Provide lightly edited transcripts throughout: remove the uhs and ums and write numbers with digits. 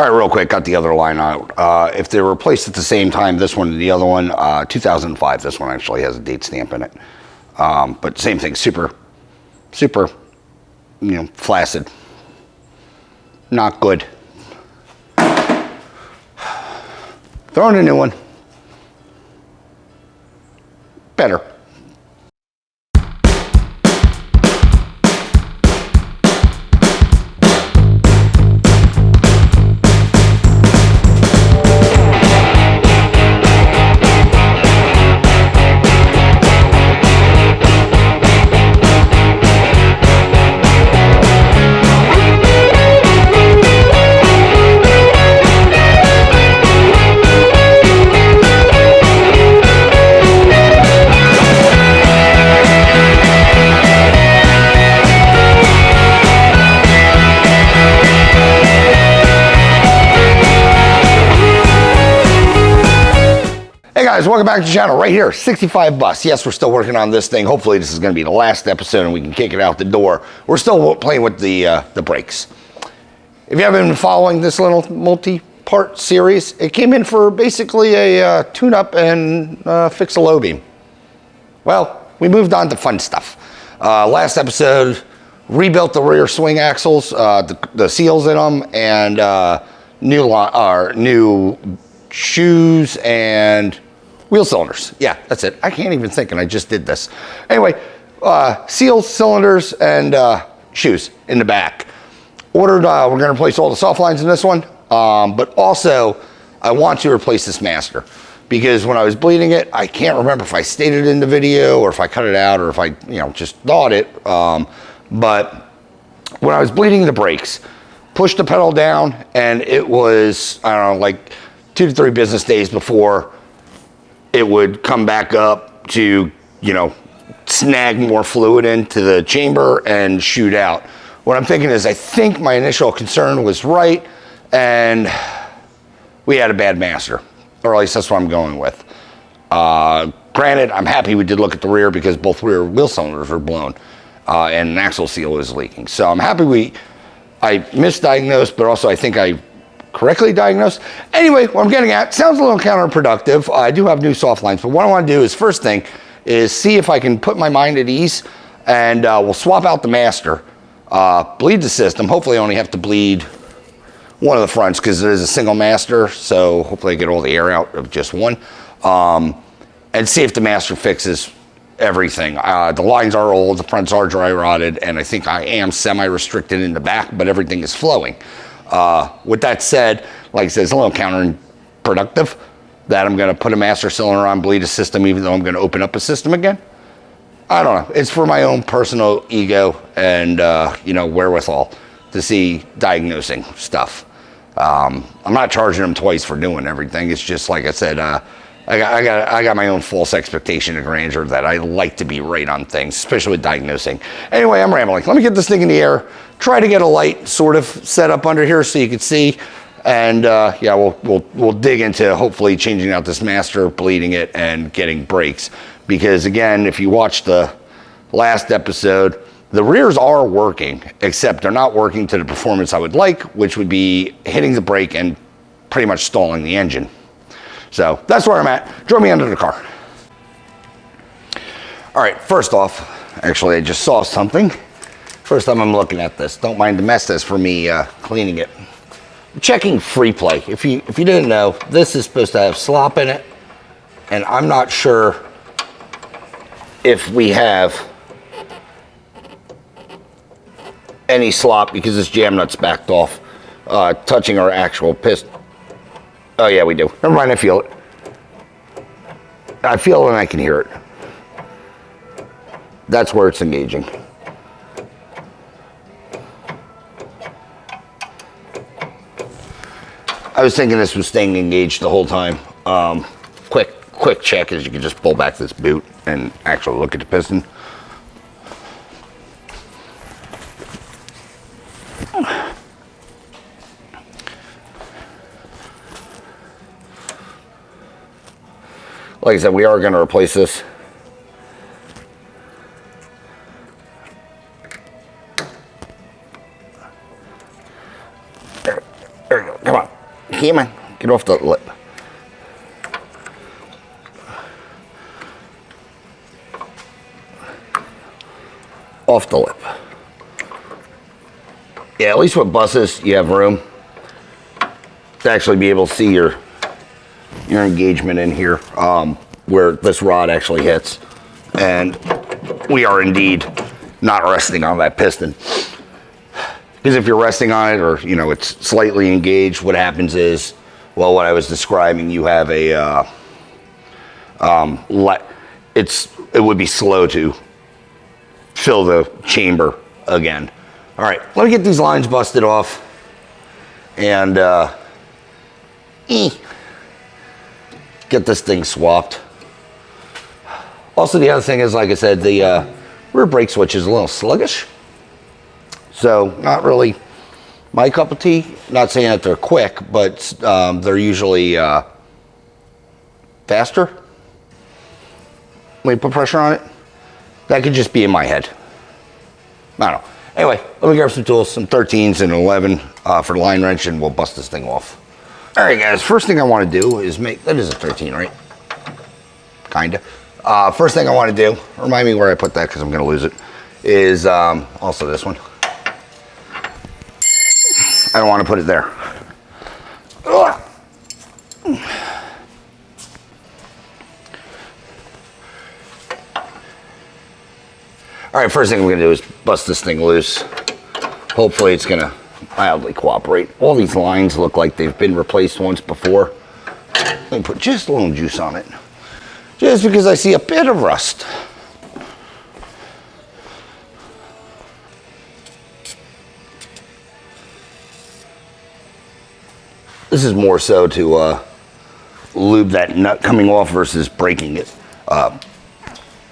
All right, real quick, got the other line out. If they were replaced at the same time, this one and the other one, 2005. This one actually has a date stamp in it. But same thing, super, flaccid. Not good. Throwing a new one. Better. Hey guys, welcome back to the channel right here, 65 bucks. Yes, we're still working on this thing. Hopefully this is going to be the last episode and we can kick it out the door. We're still playing with the brakes. If you haven't been following this little multi-part series, it came in for basically a tune-up and fix a low beam. Well, we moved on to fun stuff. Last episode, rebuilt the rear swing axles, the seals in them, and new shoes and wheel cylinders. Yeah, that's it. I can't even think, and I just did this. Anyway, seals, cylinders, and shoes in the back. Ordered, we're gonna replace all the soft lines in this one, but also I want to replace this master because when I was bleeding it, I can't remember if I stated it in the video or if I cut it out or if I, just thought it. But when I was bleeding the brakes, pushed the pedal down, and it was, I don't know, like 2 to 3 business days before it would come back up to, snag more fluid into the chamber and shoot out. What I'm thinking is I think my initial concern was right and we had a bad master, or at least that's what I'm going with. Granted, I'm happy we did look at the rear because both rear wheel cylinders were blown and an axle seal was leaking. So I'm happy I misdiagnosed, but also I think I correctly diagnosed. Anyway, what I'm getting at, sounds a little counterproductive. I do have new soft lines, but what I want to do is first thing is see if I can put my mind at ease and we'll swap out the master, bleed the system. Hopefully I only have to bleed one of the fronts because it is a single master. So hopefully I get all the air out of just one and see if the master fixes everything. The lines are old, the fronts are dry rotted, and I think I am semi-restricted in the back, but everything is flowing. With that said, like I said, it's a little counterproductive that I'm going to put a master cylinder on, bleed a system, even though I'm going to open up a system again. I don't know. It's for my own personal ego and, wherewithal to see diagnosing stuff. I'm not charging them twice for doing everything. It's just, like I said, I got my own false expectation of grandeur that I like to be right on things, especially with diagnosing. Anyway, I'm rambling. Let me get this thing in the air. Try to get a light sort of set up under here so you can see. And yeah, we'll dig into hopefully changing out this master, bleeding it, and getting brakes. Because again, if you watch the last episode, the rears are working, except they're not working to the performance I would like, which would be hitting the brake and pretty much stalling the engine. So that's where I'm at. Drove me under the car. All right, first off, actually I just saw something. First time I'm looking at this. Don't mind the mess that's for me cleaning it. Checking free play. If you didn't know, this is supposed to have slop in it, and I'm not sure if we have any slop because this jam nut's backed off, touching our actual piston. Oh yeah, we do. Never mind, I feel it. I feel it and I can hear it. That's where it's engaging. I was thinking this was staying engaged the whole time. Quick check is you can just pull back this boot and actually look at the piston. Like I said, we are going to replace this. There we go. Come on. Come on, get off the lip. Off the lip. Yeah, at least with buses, you have room to actually be able to see your engagement in here, where this rod actually hits. And we are indeed not resting on that piston. Because if you're resting on it, or it's slightly engaged, what happens is, well, what I was describing, you have a it would be slow to fill the chamber again. All right, let me get these lines busted off, and get this thing swapped. Also, the other thing is, like I said, the rear brake switch is a little sluggish. So, not really my cup of tea. Not saying that they're quick, but they're usually faster. Let me put pressure on it. That could just be in my head. I don't know. Anyway, let me grab some tools, some 13s and 11 for the line wrench, and we'll bust this thing off. All right, guys, first thing I want to do is that is a 13, right? Kinda. First thing I want to do, remind me where I put that because I'm going to lose it, is also this one. I don't want to put it there. Ugh. All right, first thing I'm going to do is bust this thing loose. Hopefully it's going to mildly cooperate. All these lines look like they've been replaced once before. Let me put just a little juice on it. Just because I see a bit of rust. This is more so to lube that nut coming off versus breaking it.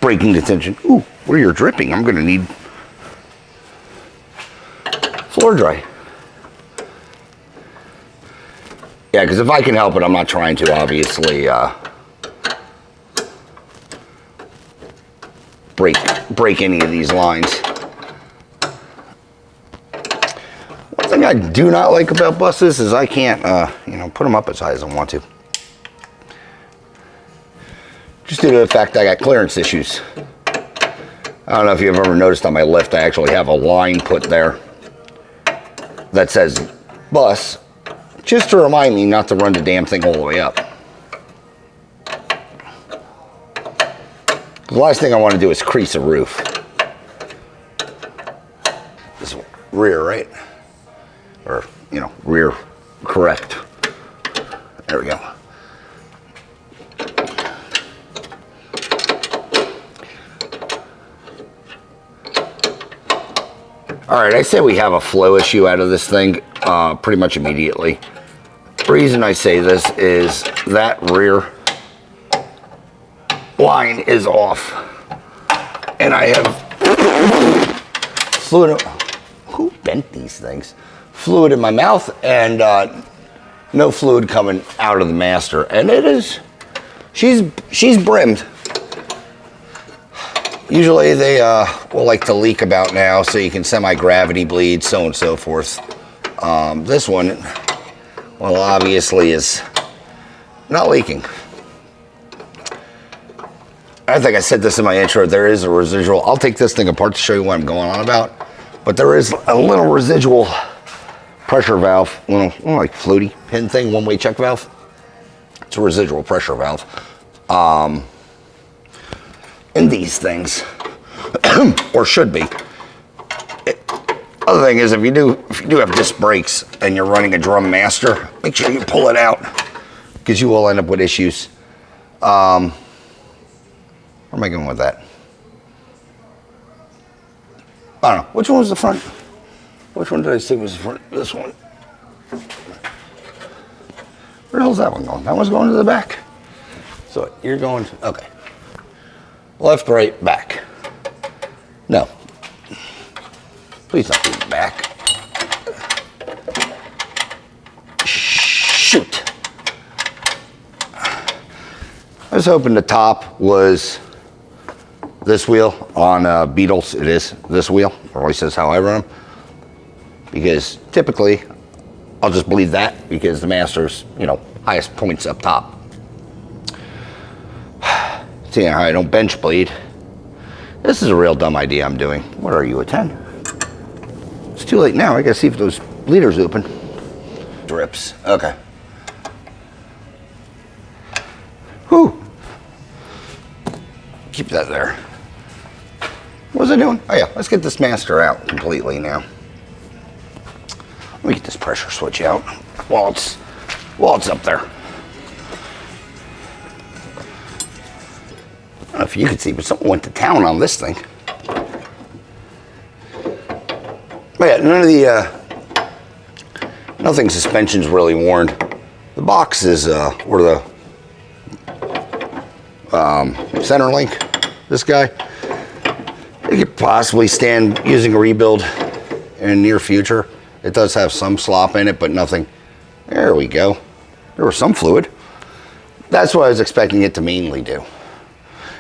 Breaking the tension. Ooh, where you're dripping, I'm gonna need floor dry. Yeah, because if I can help it, I'm not trying to, obviously, break any of these lines. One thing I do not like about buses is I can't, put them up as high as I want to. Just due to the fact I got clearance issues. I don't know if you've ever noticed on my lift, I actually have a line put there that says bus, just to remind me not to run the damn thing all the way up. The last thing I want to do is crease a roof. This rear, right? Or, rear correct. There we go. All right, I say we have a flow issue out of this thing pretty much immediately. The reason I say this is that rear line is off. And I have fluid. Who bent these things? Fluid in my mouth and no fluid coming out of the master. And it is, she's brimmed. Usually they will like to leak about now, so you can semi-gravity bleed, so on and so forth. This one, well, obviously is not leaking. I think I said this in my intro, there is a residual. I'll take this thing apart to show you what I'm going on about. But there is a little residual pressure valve, little like floaty pin thing, one-way check valve. It's a residual pressure valve. In these things, or should be. Other thing is, if you do have disc brakes and you're running a drum master, make sure you pull it out because you will end up with issues. Where am I going with that? I don't know. Which one was the front? Which one did I say was the front? This one. Where the hell's that one going? That one's going to the back. So you're going to, okay. Left, right, back. No. Please not do the back. Shoot. I was hoping the top was this wheel on Beetles. It is this wheel, or at least that's how I run them. Because typically I'll just believe that because the master's, you know, highest points up top. See how I don't bench bleed. This is a real dumb idea I'm doing. What are you, a 10? It's too late now. I gotta see if those bleeders open. Drips. Okay. Whew. Keep that there. What was I doing? Oh yeah, let's get this master out completely now. Let me get this pressure switch out while it's up there. I don't know if you could see, but someone went to town on this thing. But yeah, none of the nothing suspension's really worn. The box is where the center link, this guy, it could possibly stand using a rebuild in the near future. It does have some slop in it, but nothing. There we go. There was some fluid. That's what I was expecting it to mainly do.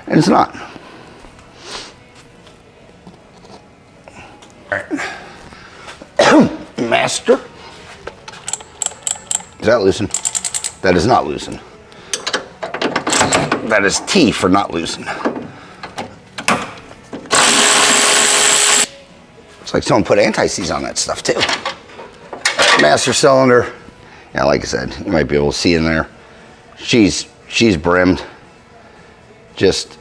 And it's not. All right. Master. Is that loosened? That is not loosened. That is T for not loosened. Looks like someone put anti-seize on that stuff too. Master cylinder. Yeah, like I said, you might be able to see in there. She's brimmed. Just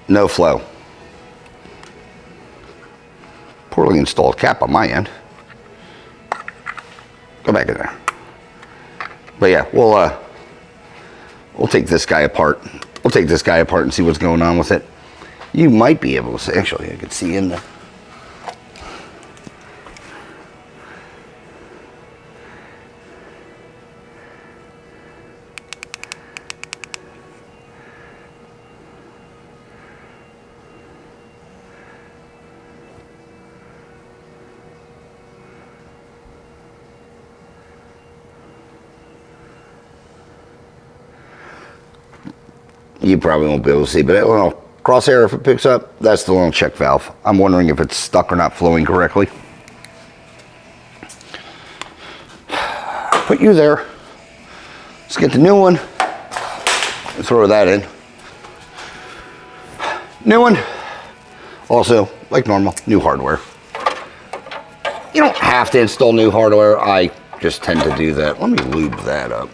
no flow. Poorly installed cap on my end. Go back in there. But yeah, we'll take this guy apart. We'll take this guy apart and see what's going on with it. You might be able to see. Actually, I could see in there. You probably won't be able to see, but crosshair, if it picks up, that's the little check valve. I'm wondering if it's stuck or not flowing correctly. Put you there. Let's get the new one. Throw that in. New one. Also, like normal, new hardware. You don't have to install new hardware. I just tend to do that. Let me lube that up.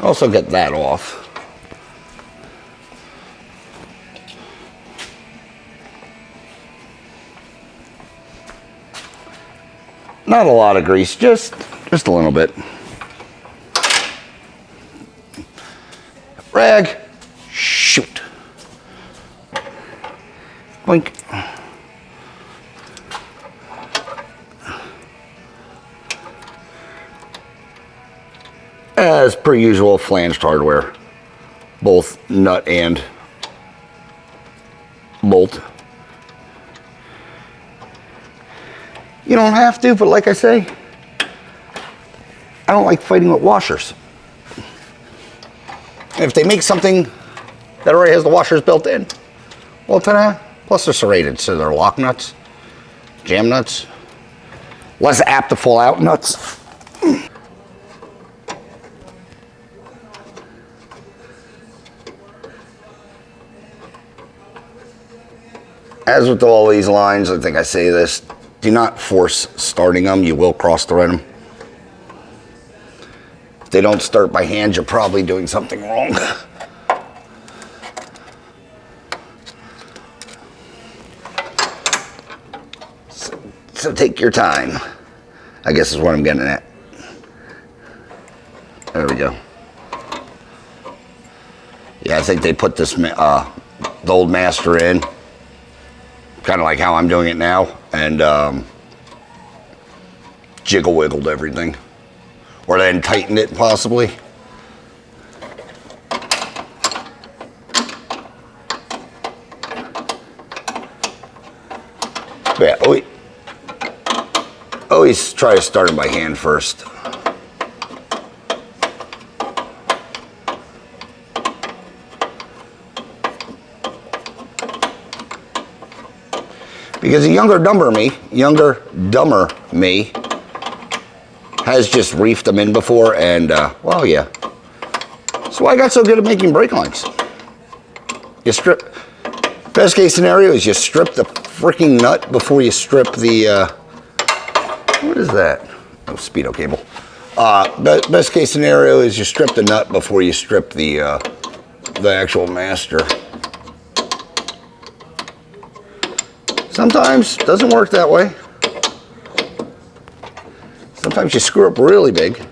Also get that off. Not a lot of grease, just a little bit. Rag, shoot. Blink. As per usual, flanged hardware, both nut and bolt. You don't have to, but like I say, I don't like fighting with washers. If they make something that already has the washers built in, well, plus they're serrated, so they're lock nuts, jam nuts, less apt to fall out nuts. As with all these lines, I think I say this, do not force starting them. You will cross-thread them. If they don't start by hand, you're probably doing something wrong. So take your time, I guess is what I'm getting at. There we go. Yeah, I think they put this, the old master in, kind of like how I'm doing it now, and jiggle wiggled everything, or then tightened it possibly. But yeah, always try to start it by hand first. Because a younger, dumber me has just reefed them in before, and well, yeah. That's why I got so good at making brake lines. You strip. Best case scenario is you strip the freaking nut before you strip the. What is that? Oh, speedo cable. Best case scenario is you strip the nut before you strip the actual master. Sometimes it doesn't work that way. Sometimes you screw up really big.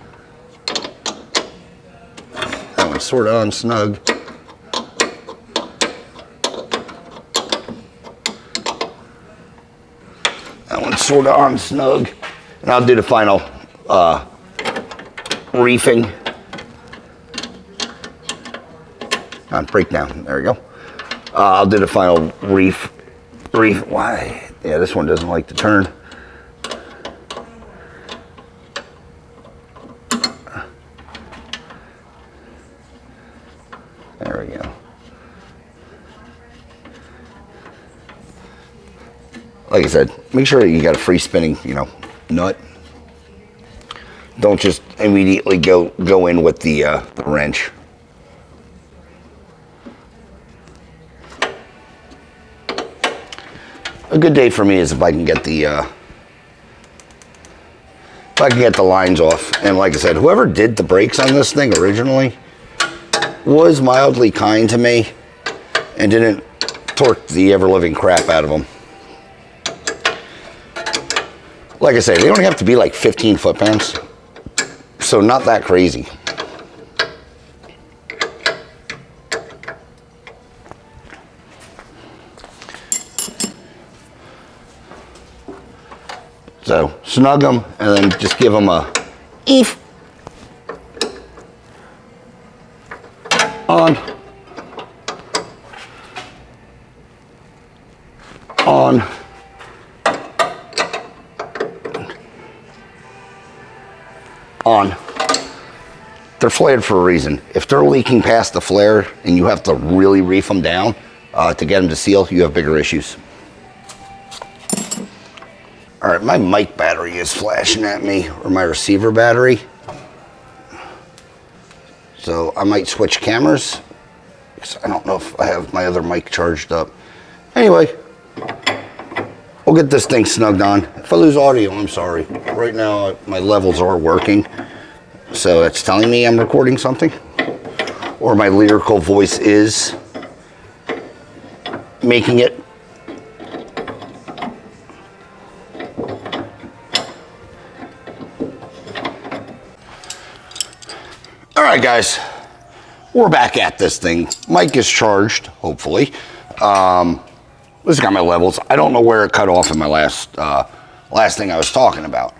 That one's sort of on snug. That one's sort of on snug. And I'll do the final reefing. On breakdown. There we go. I'll do the final reef. Why? Yeah, this one doesn't like to turn. There we go. Like I said, make sure you got a free spinning, nut. Don't just immediately go in with the wrench. A good day for me is if I can get the lines off. And like I said, whoever did the brakes on this thing originally was mildly kind to me and didn't torque the ever-living crap out of them. Like I say, they don't have to be like 15 foot-pounds, so not that crazy. So snug them and then just give them a eef. On. On. On. They're flared for a reason. If they're leaking past the flare and you have to really reef them down to get them to seal, you have bigger issues. All right, my mic battery is flashing at me, or my receiver battery. So I might switch cameras, because I don't know if I have my other mic charged up. Anyway, we'll get this thing snugged on. If I lose audio, I'm sorry. Right now, my levels are working, so that's telling me I'm recording something, or my lyrical voice is making it. All right, guys, we're back at this thing. Mic is charged, hopefully. This has got my levels. I don't know where it cut off in my last thing I was talking about.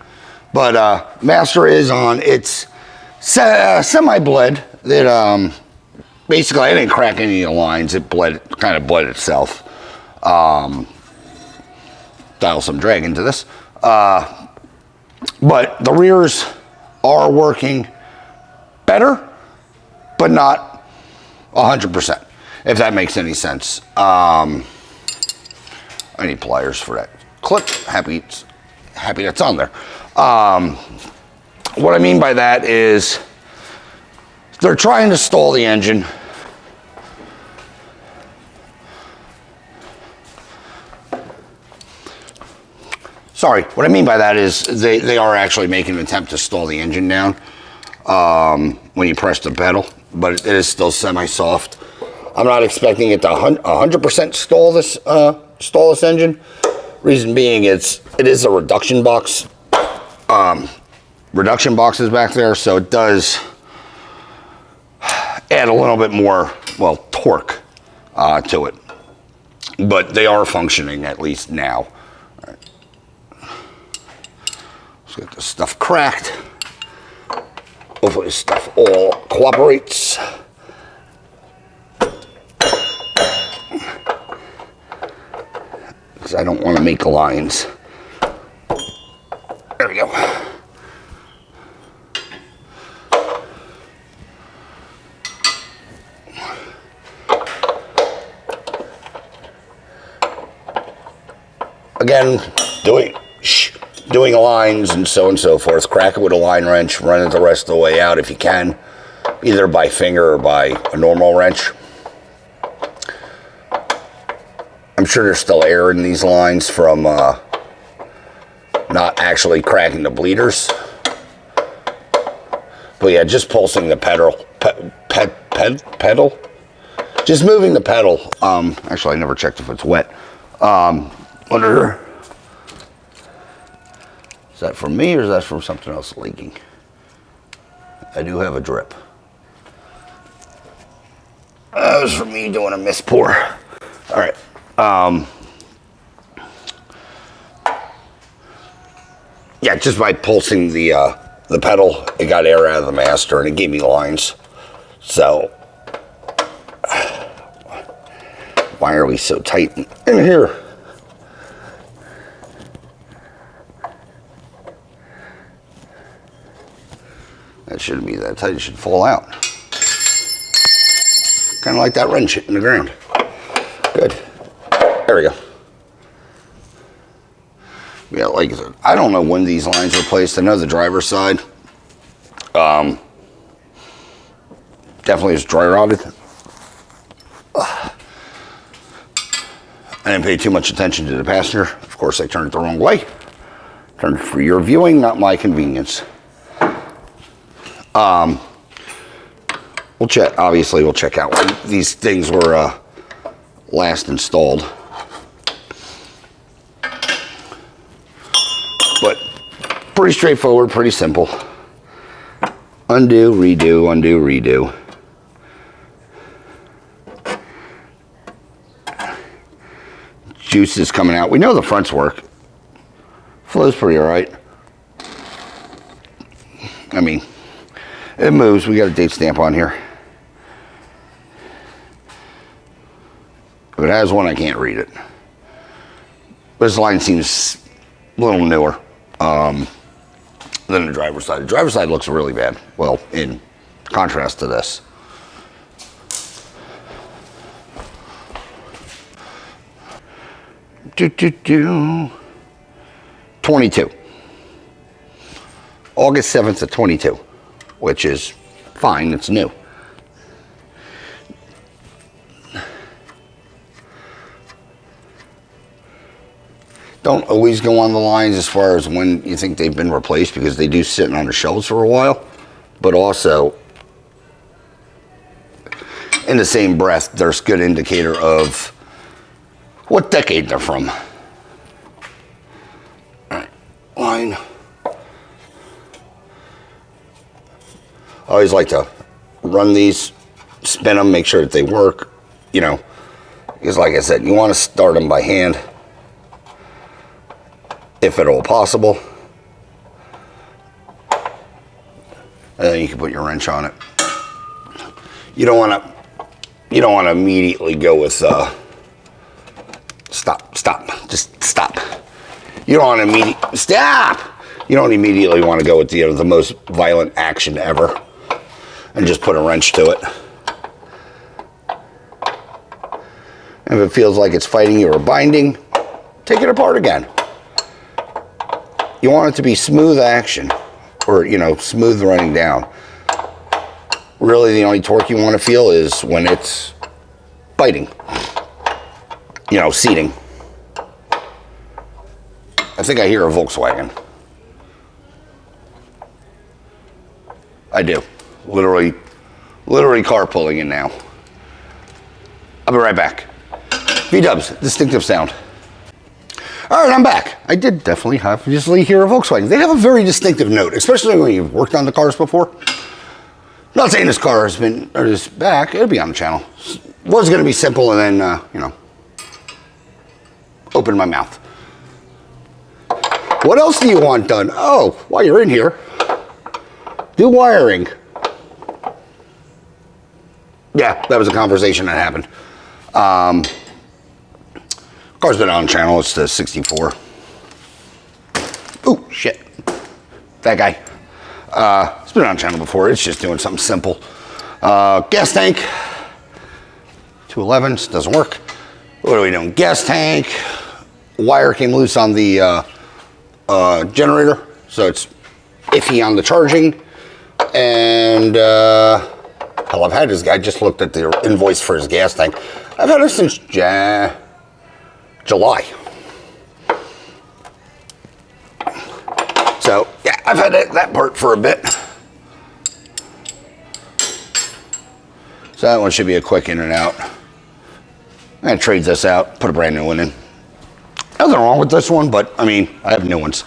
But master is on. It's semi-bled. Basically, I didn't crack any of the lines. It kind of bled itself. Dial some drag into this. But the rears are working better, but not 100%, if that makes any sense. I need pliers for that clip. Happy that's on there. What I mean by that is they're trying to stall the engine. Sorry, what I mean by that is they are actually making an attempt to stall the engine down. When you press the pedal, but it is still semi-soft. I'm not expecting it to 100% stall this engine. Reason being, it is a reduction box. Reduction boxes back there, so it does add a little bit more, well, torque to it. But they are functioning at least now. All right. Let's get this stuff cracked. Hopefully this stuff all cooperates. Because I don't want to make lines. There we go. again, doing lines and so forth. Crack it with a line wrench, run it the rest of the way out if you can, either by finger or by a normal wrench. I'm sure there's still air in these lines from not actually cracking the bleeders. But yeah, just pulsing the pedal, just moving the pedal. Actually, I never checked if it's wet. Under, is that from me or is that from something else leaking? I do have a drip. That was from me doing a miss pour. All right. Yeah, just by pulsing the pedal, it got air out of the master and it gave me lines. So, why are we so tight in here? That shouldn't be that tight, it should fall out. Kind of like that wrench hitting the ground. Good. There we go. Yeah, like I said, I don't know when these lines were placed. I know the driver's side definitely is dry rotted. I didn't pay too much attention to the passenger. Of course, I turned it the wrong way. Turned it for your viewing, not my convenience. We'll check. Obviously, we'll check out when these things were last installed. But pretty straightforward, pretty simple. Undo, redo, undo, redo. Juice is coming out. We know the fronts work. Flows pretty all right. I mean, it moves. We got a date stamp on here. If it has one, I can't read it. This line seems a little newer than the driver's side. The driver's side looks really bad. Well, in contrast to this. Do. 22. August 7th of 22, which is fine, it's new. Don't always go on the lines as far as when you think they've been replaced, because they do sit on the shelves for a while, but also in the same breath, there's a good indicator of what decade they're from. All right, line. I always like to run these, spin them, make sure that they work, you know, because like I said, you want to start them by hand, if at all possible. And then you can put your wrench on it. You don't want to immediately go with just stop. You don't want to immediately want to go with the most violent action ever and just put a wrench to it. If it feels like it's fighting you or binding, take it apart again. You want it to be smooth action, or smooth running down. Really, the only torque you want to feel is when it's biting, seating. I think I hear a Volkswagen. I do. Literally car pulling in now. I'll be right back. V-dubs, distinctive sound. All right, I'm back. I did definitely obviously hear a Volkswagen. They have a very distinctive note, especially when you've worked on the cars before. I'm not saying this car has been, or this back, it'll be on the channel. Was gonna be simple and then, open my mouth. What else do you want done? Oh, while you're in here, do wiring. Yeah, that was a conversation that happened. Car's been on channel, it's the 64. Ooh, shit. That guy. It's been on channel before, it's just doing something simple. Gas tank. 211s, doesn't work. What are we doing? Gas tank. wire came loose on the generator, so it's iffy on the charging. And hell, I've had this guy. I just looked at the invoice for his gas tank. I've had it since July. So yeah, I've had that part for a bit. So that one should be a quick in and out. I'm gonna trade this out, put a brand new one in. Nothing wrong with this one, but I mean, I have new ones.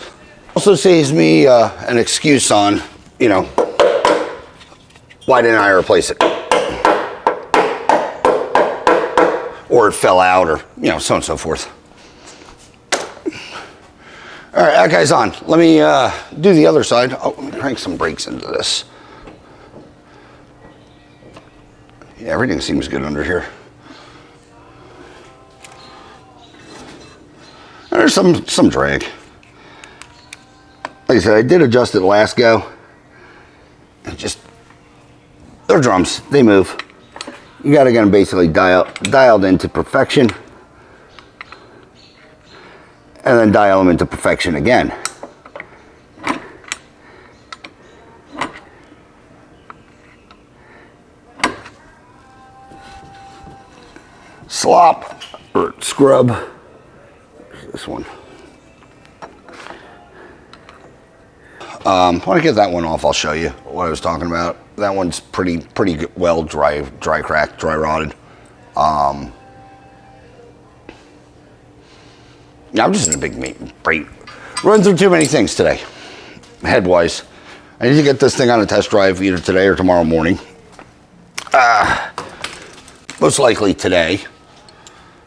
Also saves me an excuse on, you know, why didn't I replace it? Or it fell out, or, you know, so on and so forth. All right, that guy's on. Let me do the other side. Oh, let me crank some brakes into this. Yeah, everything seems good under here. There's some drag. Like I said, I did adjust it last go. They're drums, they move. You gotta get them basically dialed into perfection. And then dial them into perfection again. Slop or scrub. Where's this one? When I get that one off, I'll show you what I was talking about. That one's pretty good, well dry cracked, dry rotted. Yeah, I'm just in a big break. Run through too many things today, head-wise. I need to get this thing on a test drive either today or tomorrow morning. Most likely today,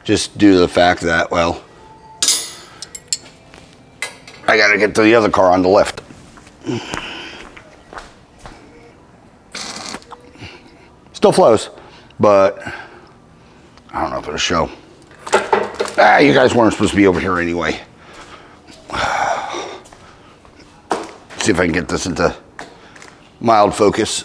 just due to the fact that, well, I gotta get to the other car on the left. Still flows, but I don't know if it'll show. You guys weren't supposed to be over here anyway. See if I can get this into mild focus.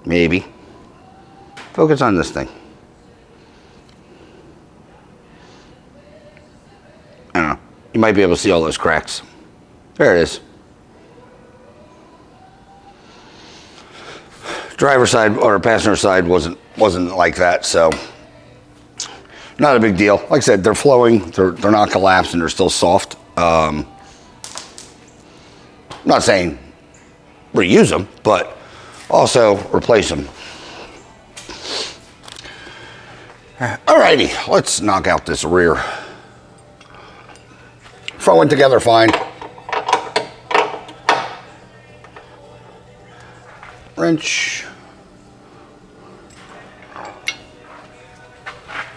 Maybe. Focus on this thing. I don't know. You might be able to see all those cracks. There it is. Driver side or passenger side wasn't like that, so not a big deal. Like I said, they're flowing, they're not collapsing, they're still soft. I'm not saying reuse them, but also replace them. Alrighty, let's knock out this rear. Front went together fine. Wrench.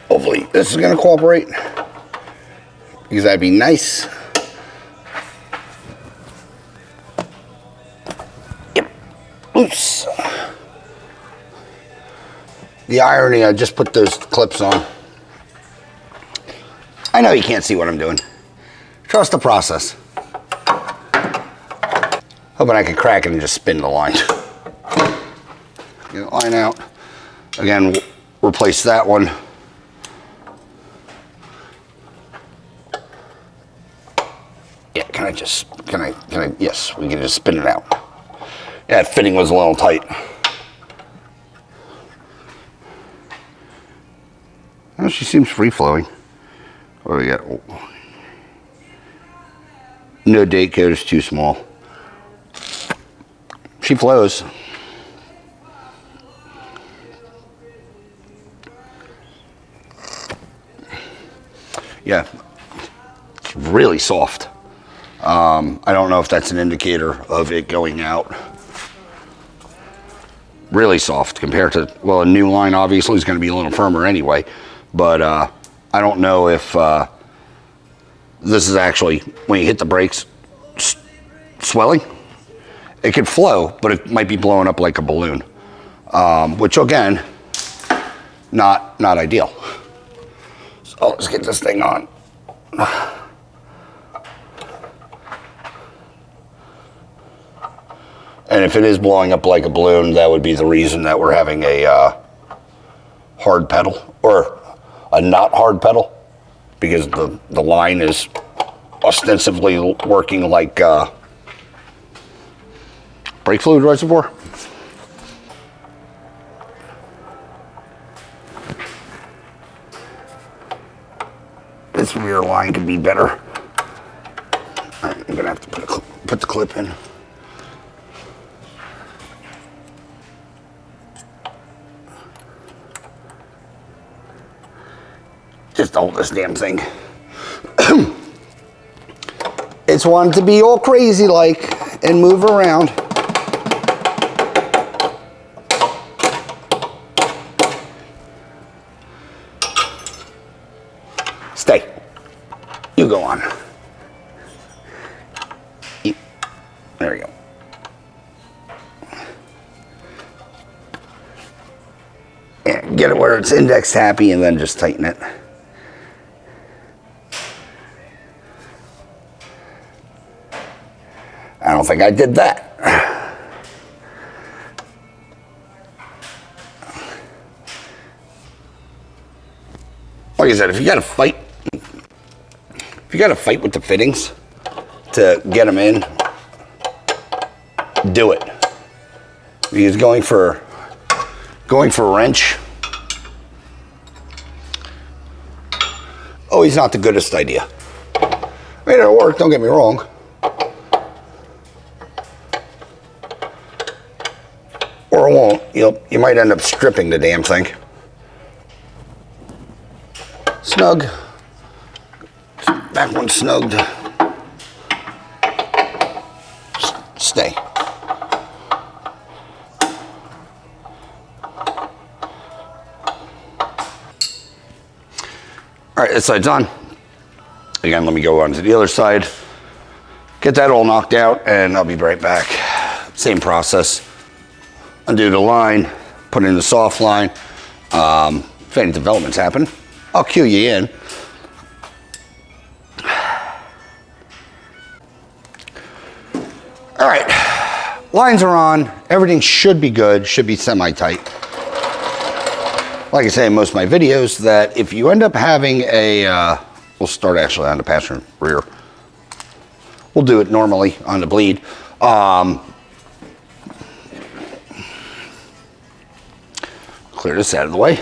Hopefully this is going to cooperate, because that'd be nice. Yep. Oops. The irony, I just put those clips on. I know you can't see what I'm doing. Trust the process. Hoping I can crack it and just spin the line. Get the line out. Again, replace that one. Yeah, can I, yes, we can just spin it out. Yeah, that fitting was a little tight. Well, she seems free-flowing. What do we got? Oh. No date code is too small. She flows. Yeah, it's really soft. I don't know if that's an indicator of it going out. Really soft compared to, well, a new line obviously is going to be a little firmer anyway, but I don't know if this is actually, when you hit the brakes, swelling. It could flow, but it might be blowing up like a balloon, which again, not ideal. So let's get this thing on. And if it is blowing up like a balloon, that would be the reason that we're having a hard pedal, or a not hard pedal, because the line is ostensibly working like brake fluid reservoir. This rear line could be better. I'm gonna have to put the clip in. Just hold this damn thing. It's wanting to be all crazy like and move around. Stay. You go on. There we go. And get it where it's index happy and then just tighten it. I don't think I did that. Like I said, if you got to fight with the fittings to get them in, do it. Because going for a wrench, always not the goodest idea. I mean, it'll work, don't get me wrong. Or it won't. You might end up stripping the damn thing. Snug. Back one snugged. Stay. All right, this side's on. Again, let me go on to the other side. Get that all knocked out, and I'll be right back. Same process. Undo the line, put in the soft line. If any developments happen, I'll cue you in. All right, lines are on. Everything should be good, should be semi-tight. Like I say in most of my videos, that if you end up having a, we'll start actually on the passenger rear. We'll do it normally on the bleed. Clear this out of the way.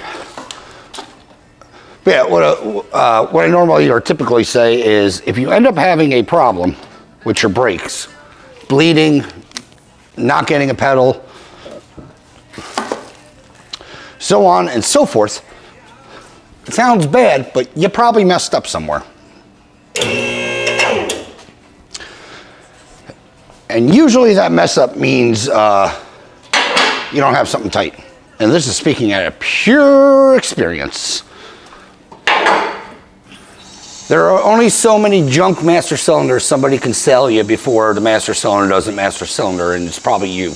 But yeah, what I normally or typically say is if you end up having a problem with your brakes, bleeding, not getting a pedal, so on and so forth, it sounds bad, but you probably messed up somewhere. And usually that mess up means you don't have something tight. And this is speaking out of pure experience. There are only so many junk master cylinders somebody can sell you before the master cylinder doesn't master cylinder, and it's probably you.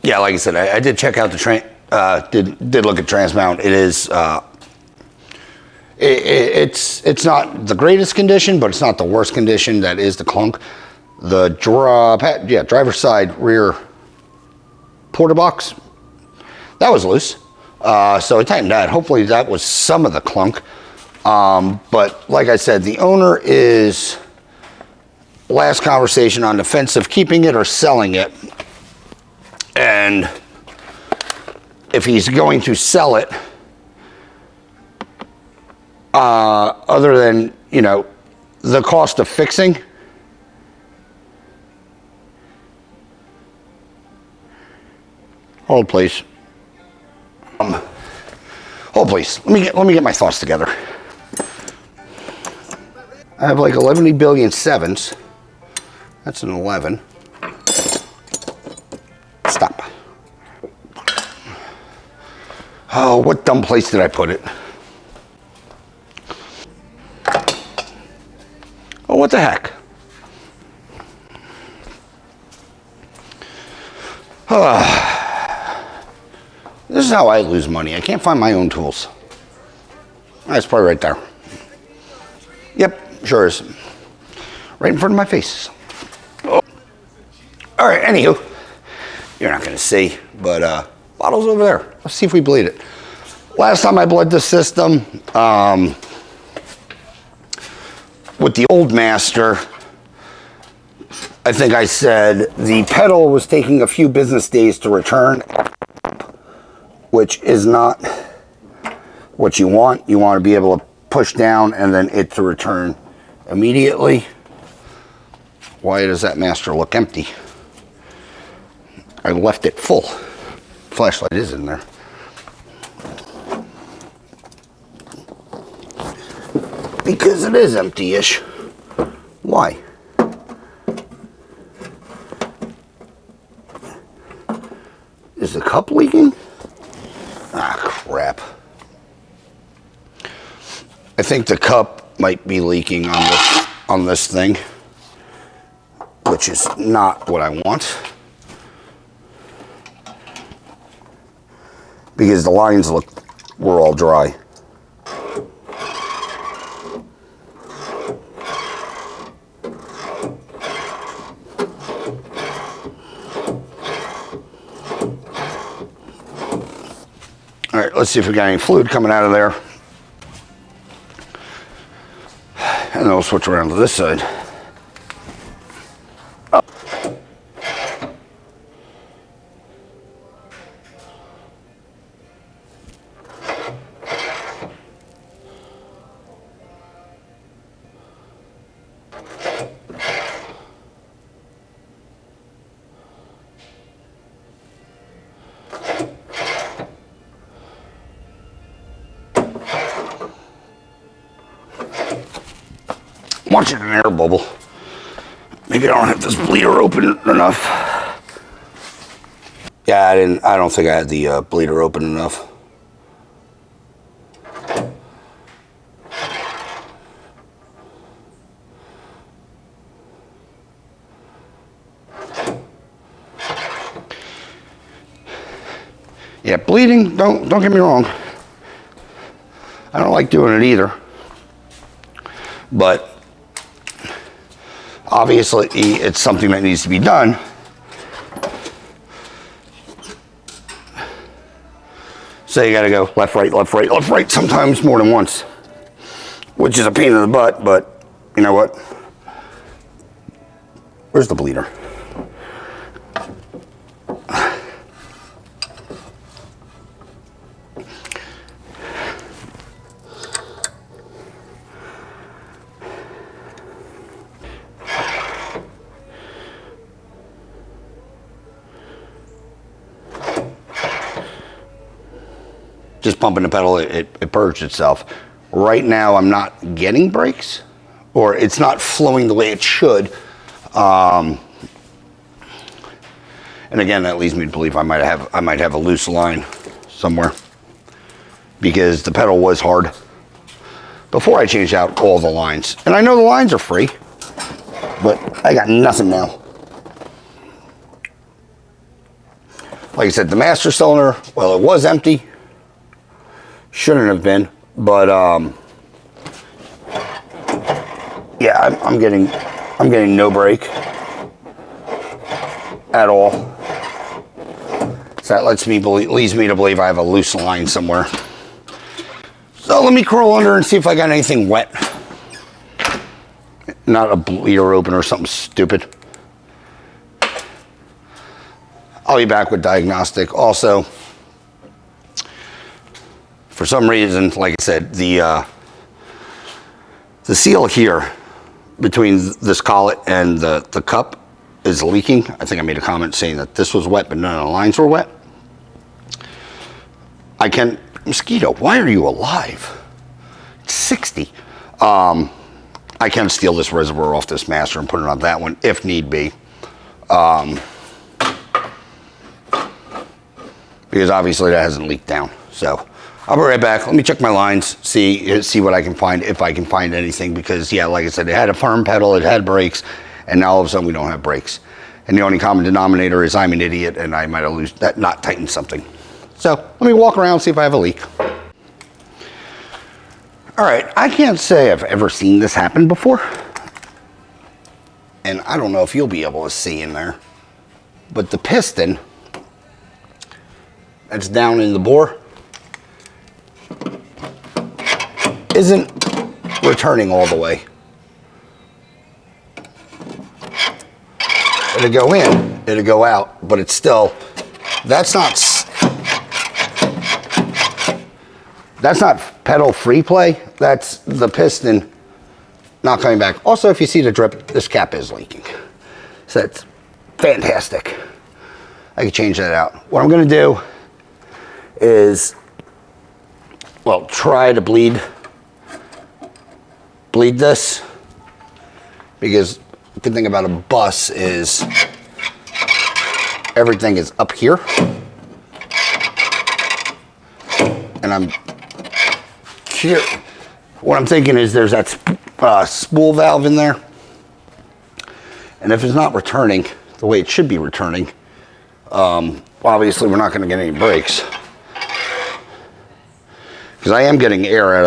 Yeah, like I said, I did check out the did look at Transmount. It is it's not the greatest condition, but it's not the worst condition. That is the clunk. The driver's side rear porta box, that was loose. So I tightened that. Hopefully that was some of the clunk. But like I said, the owner is, last conversation, on the fence of keeping it or selling it. And if he's going to sell it, other than, the cost of fixing, hold please. Hold please. Let me get my thoughts together. I have like 11 billion sevens. That's an 11. Stop. Oh, what dumb place did I put it? Oh, what the heck? This is how I lose money. I can't find my own tools. That's probably right there. Yep, sure is. Right in front of my face. Oh. All right, anywho, you're not gonna see, but bottle's over there. Let's see if we bleed it. Last time I bled the system, with the old master, I think I said the pedal was taking a few business days to return, which is not what you want. You want to be able to push down and then it to return immediately. Why does that master look empty? I left it full. Flashlight is in there. Because it is empty-ish. Why? Is the cup leaking? Ah, crap. I think the cup might be leaking on this thing, which is not what I want. Because the lines were all dry. All right, let's see if we got any fluid coming out of there. And then we'll switch around to this side. Oh. Watching an air bubble. Maybe I don't have this bleeder open enough. Yeah, I don't think I had the bleeder open enough. Yeah, bleeding, don't get me wrong. I don't like doing it either. But obviously, it's something that needs to be done. So you gotta go left, right, left, right, left, right, sometimes more than once, which is a pain in the butt, but you know what? Where's the bleeder? Just pumping the pedal, it purged itself. Right now, I'm not getting brakes, or it's not flowing the way it should. And again, that leads me to believe I might have a loose line somewhere, because the pedal was hard before I changed out all the lines. And I know the lines are free, but I got nothing now. Like I said, the master cylinder, well, it was empty. Shouldn't have been, but yeah, I'm getting no brake at all. So that leads me to believe I have a loose line somewhere. So let me crawl under and see if I got anything wet. Not a bleeder open or something stupid. I'll be back with diagnostic. Also, for some reason, like I said, the seal here between this collet and the cup is leaking. I think I made a comment saying that this was wet, but none of the lines were wet. Mosquito, why are you alive? It's 60. I can steal this reservoir off this master and put it on that one if need be. Because obviously that hasn't leaked down. So I'll be right back. Let me check my lines, see what I can find, if I can find anything. Because yeah, like I said, it had a firm pedal, it had brakes, and now all of a sudden we don't have brakes. And the only common denominator is I'm an idiot and I might have not tightened something. So let me walk around, see if I have a leak. All right, I can't say I've ever seen this happen before. And I don't know if you'll be able to see in there. but the piston that's down in the bore isn't returning all the way. It'll go in, it'll go out, but it's still, that's not pedal free play. That's the piston not coming back. Also, if you see the drip, this cap is leaking. So that's fantastic. I can change that out. What I'm gonna do is, well, try to bleed this, because the good thing about a bus is everything is up here. And I'm here. What I'm thinking is there's that spool valve in there. And if it's not returning the way it should be returning, obviously we're not going to get any brakes. Because I am getting air out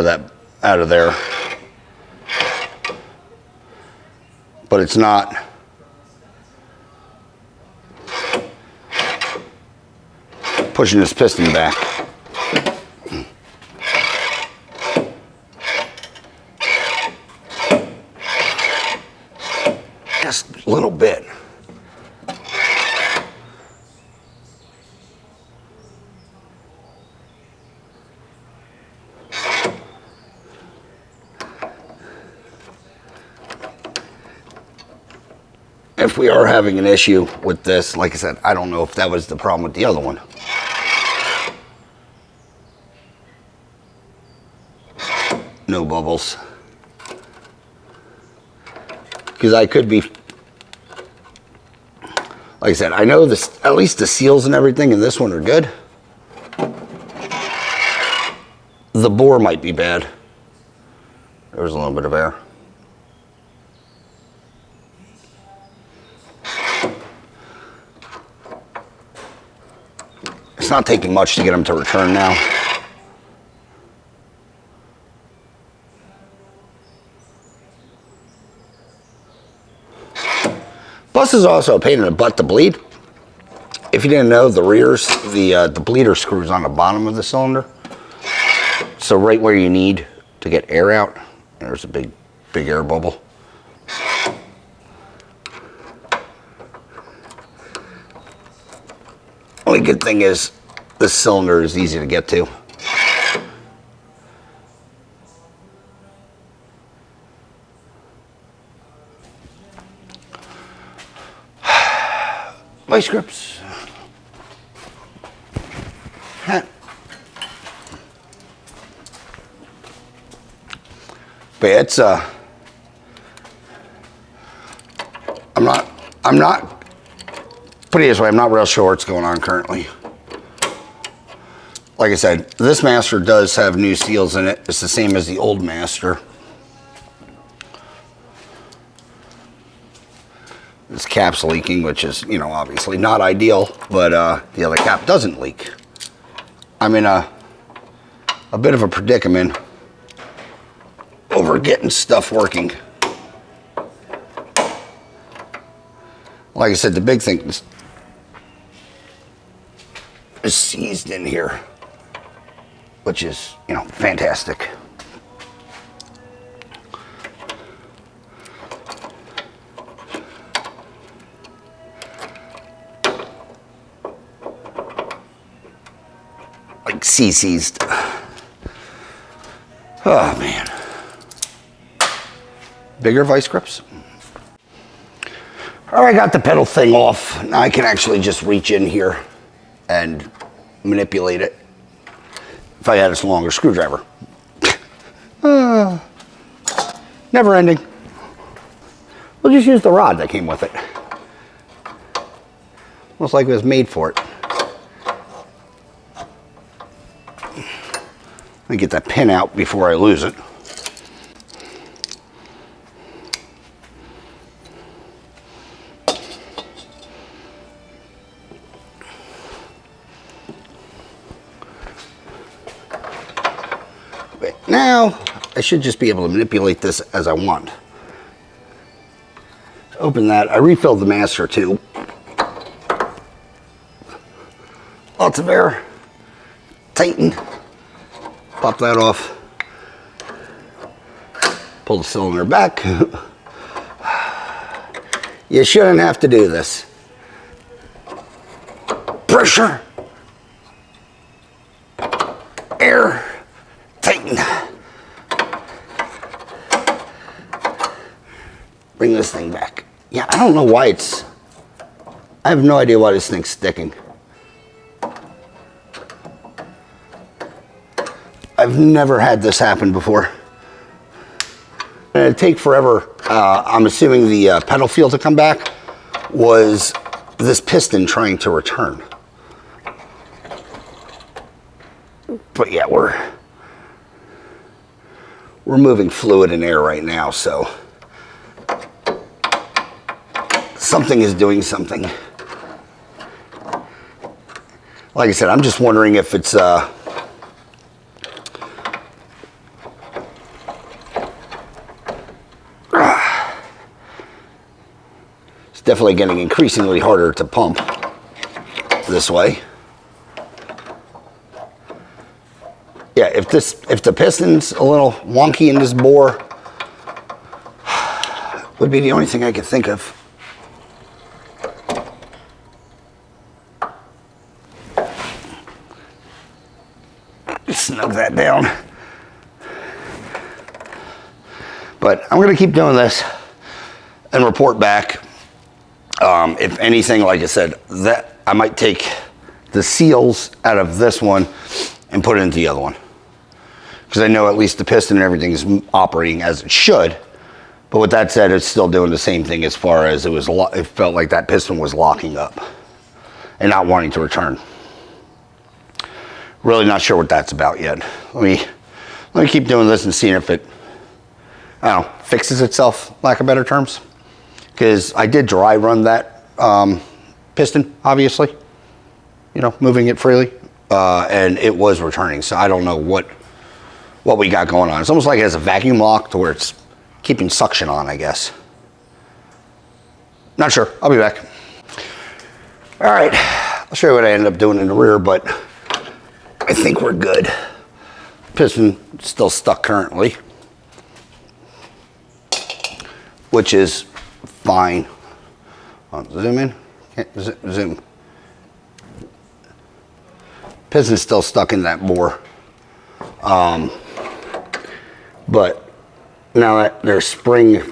of there. But it's not pushing this piston back. Just a little bit. If we are having an issue with this, like I said, I don't know if that was the problem with the other one. No bubbles. Because I could be, like I said, I know this, at least the seals and everything in this one are good. The bore might be bad. There's a little bit of air. It's not taking much to get them to return now. Bus is also a pain in the butt to bleed. If you didn't know, the rears, the bleeder screws on the bottom of the cylinder. So right where you need to get air out, there's a big air bubble. Only good thing is this cylinder is easy to get to. Vice grips. But it's I'm not put it this way, I'm not real sure what's going on currently. Like I said, this Master does have new seals in it. It's the same as the old Master. This cap's leaking, which is, you know, obviously not ideal, but the other cap doesn't leak. I'm in a bit of a predicament over getting stuff working. Like I said, the big thing is seized in here, which is, you know, fantastic. Like seized. Oh man. Bigger vice grips. All right, I got the pedal thing off. Now I can actually just reach in here and manipulate it if I had a longer screwdriver. Never ending. We'll just use the rod that came with it. Looks like it was made for it. Let me get that pin out before I lose it. Now, I should just be able to manipulate this as I want. Open that. I refilled the Master too. Lots of air. Tighten. Pop that off. Pull the cylinder back. You shouldn't have to do this. Pressure. Air. Tighten. Bring this thing back. Yeah, I don't know why I have no idea why this thing's sticking. I've never had this happen before. And it'd take forever. I'm assuming the pedal feel to come back was this piston trying to return. But yeah, we're moving fluid and air right now, so something is doing something. Like I said, I'm just wondering if it's it's definitely getting increasingly harder to pump this way. Yeah, if the piston's a little wonky in this bore, would be the only thing I could think of. Snug that down. But I'm going to keep doing this and report back. If anything, like I said, that I might take the seals out of this one and put it into the other one. Because I know at least the piston and everything is operating as it should. But with that said, it's still doing the same thing as far as it felt like that piston was locking up and not wanting to return. Really not sure what that's about yet. Let me keep doing this and seeing if it, I don't know, fixes itself, lack of better terms. Because I did dry run that piston, obviously, you know, moving it freely, and it was returning. So I don't know what we got going on. It's almost like it has a vacuum lock to where it's keeping suction on, I guess. Not sure. I'll be back. All right, I'll show you what I ended up doing in the rear, but I think we're good. Piston still stuck currently, which is fine. Zoom in. Zoom. Piston's still stuck in that bore. But now that there's spring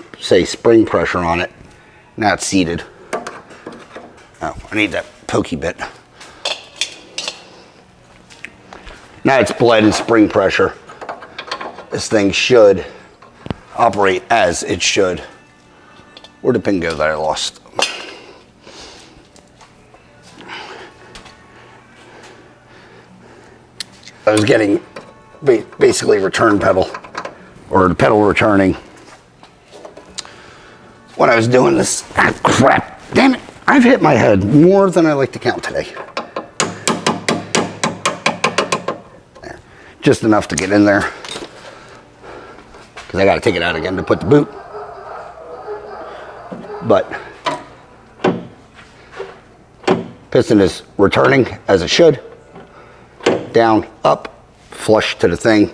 pressure on it, now it's seated. Oh, I need that pokey bit. Now it's bled in spring pressure. This thing should operate as it should. Where'd the pin go that I lost? I was getting basically return pedal, or the pedal returning when I was doing this. Ah, crap. Damn it. I've hit my head more than I like to count today. There. Just enough to get in there, because I got to take it out again to put the boot. But piston is returning as it should. Down, up, flush to the thing.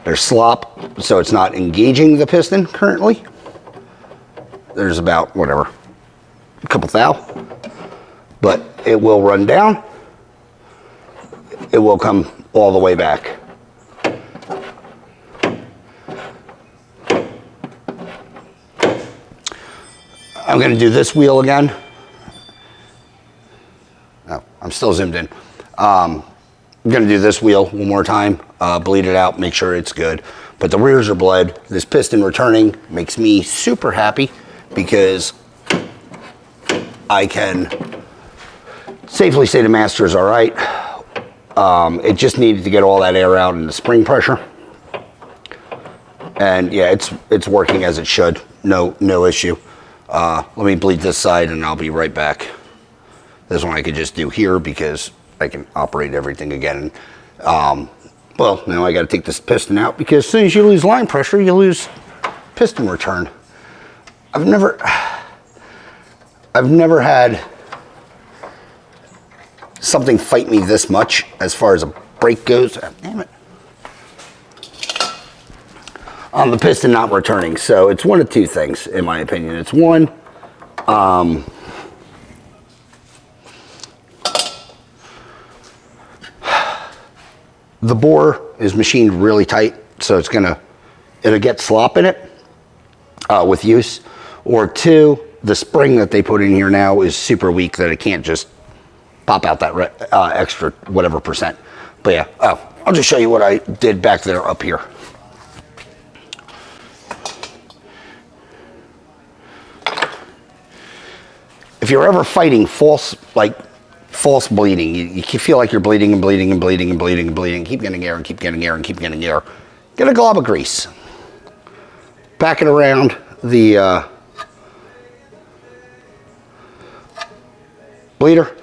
There's slop, so it's not engaging the piston currently. There's about, whatever, a couple thou. But it will run down. It will come all the way back. I'm going to do this wheel again. Oh, I'm still zoomed in. I'm going to do this wheel one more time, bleed it out, make sure it's good. But the rears are bled. This piston returning makes me super happy because I can safely say the master is all right. It just needed to get all that air out in the spring pressure. And yeah, it's working as it should. No issue. Let me bleed this side and I'll be right back. This one I could just do here because I can operate everything again. Well, now I got to take this piston out because as soon as you lose line pressure, you lose piston return. I've never had something fight me this much as far as a brake goes. Oh, damn it. On the piston not returning. So it's one of two things, in my opinion. It's one, the bore is machined really tight, so it'll get slop in it with use. Or two, the spring that they put in here now is super weak that it can't just pop out that extra whatever percent. But yeah, I'll just show you what I did back there up here. If you're ever fighting false bleeding, you feel like you're bleeding and bleeding and bleeding and bleeding and bleeding, keep getting air and keep getting air and keep getting air, get a glob of grease. Pack it around the bleeder.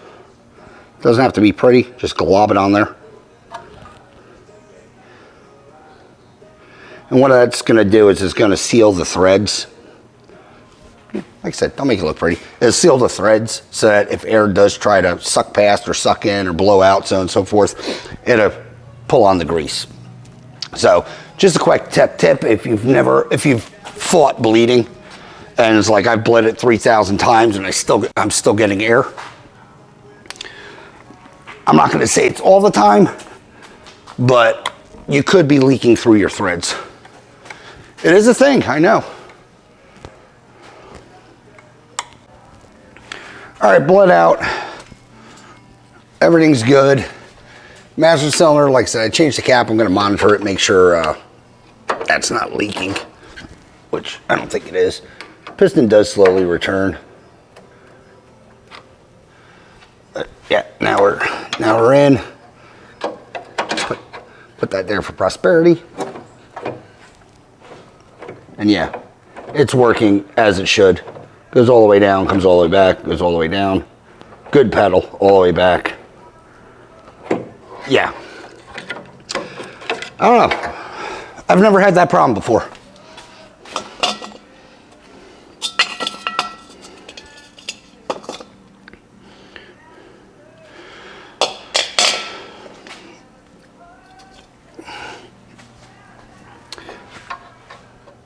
Doesn't have to be pretty, just glob it on there. And what that's going to do is it's going to seal the threads. Like I said, don't make it look pretty. It'll seal the threads so that if air does try to suck past or suck in or blow out, so on and so forth, it'll pull on the grease. So just a quick tip, if you've fought bleeding and it's like I've bled it 3,000 times and I'm still getting air. I'm not going to say it's all the time, but you could be leaking through your threads. It is a thing, I know. All right, bled out. Everything's good. Master cylinder, like I said, I changed the cap. I'm going to monitor it, make sure that's not leaking, which I don't think it is. Piston does slowly return. Yeah, now we're in. Put that there for prosperity. And yeah, it's working as it should. Goes all the way down, comes all the way back, goes all the way down. Good pedal, all the way back. Yeah. I don't know. I've never had that problem before.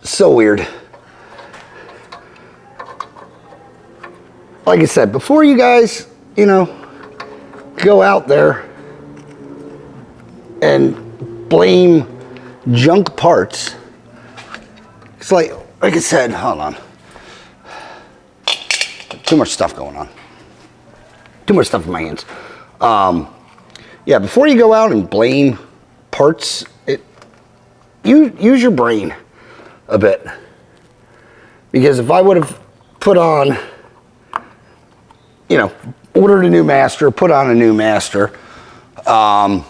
So weird. Like I said, before you guys, go out there and blame junk parts, it's like I said, hold on. Too much stuff going on. Too much stuff in my hands. Yeah, before you go out and blame parts, use your brain a bit. Because if I would have put on, ordered a new master, put on a new master, I'm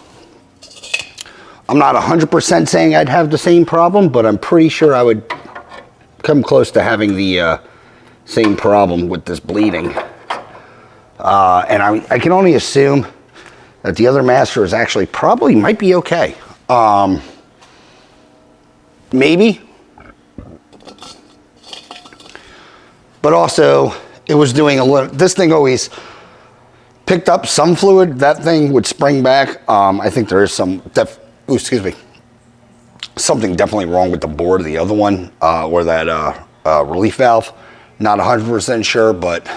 not 100% saying I'd have the same problem, but I'm pretty sure I would come close to having the same problem with this bleeding. And I can only assume that the other master is actually probably might be okay. Maybe. But also, it was doing a little, this thing always picked up some fluid. That thing would spring back. I think there is something definitely wrong with the bore of the other one, or that relief valve. Not 100% sure, but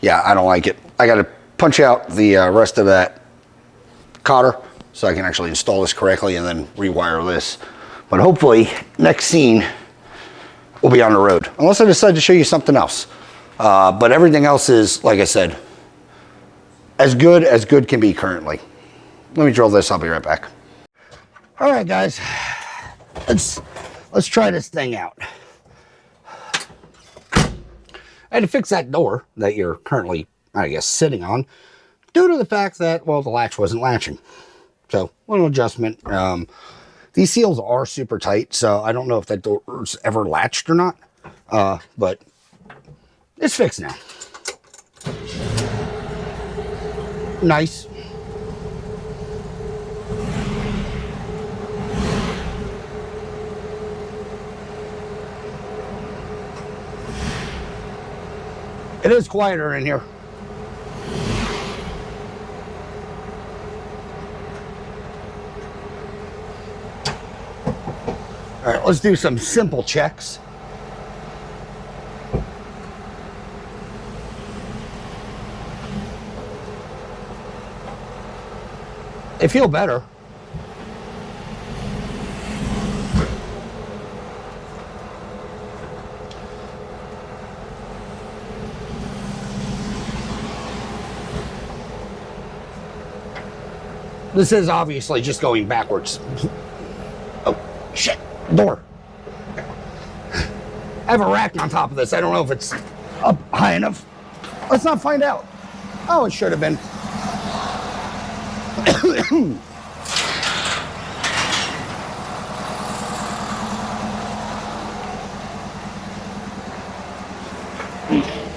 yeah, I don't like it. I got to punch out the rest of that cotter so I can actually install this correctly and then rewire this. But hopefully, next scene, we'll be on the road. Unless I decide to show you something else. But everything else is, like I said, as good can be currently. Let me drill this, I'll be right back. All right, guys, let's try this thing out. I had to fix that door that you're currently, I guess, sitting on due to the fact that, well, the latch wasn't latching. So, little adjustment. These seals are super tight, so I don't know if that door's ever latched or not, but it's fixed now. Nice. It is quieter in here. Let's do some simple checks. They feel better. This is obviously just going backwards. Oh, shit. Door. I have a rack on top of this. I don't know if it's up high enough. Let's not find out. Oh, it should have been.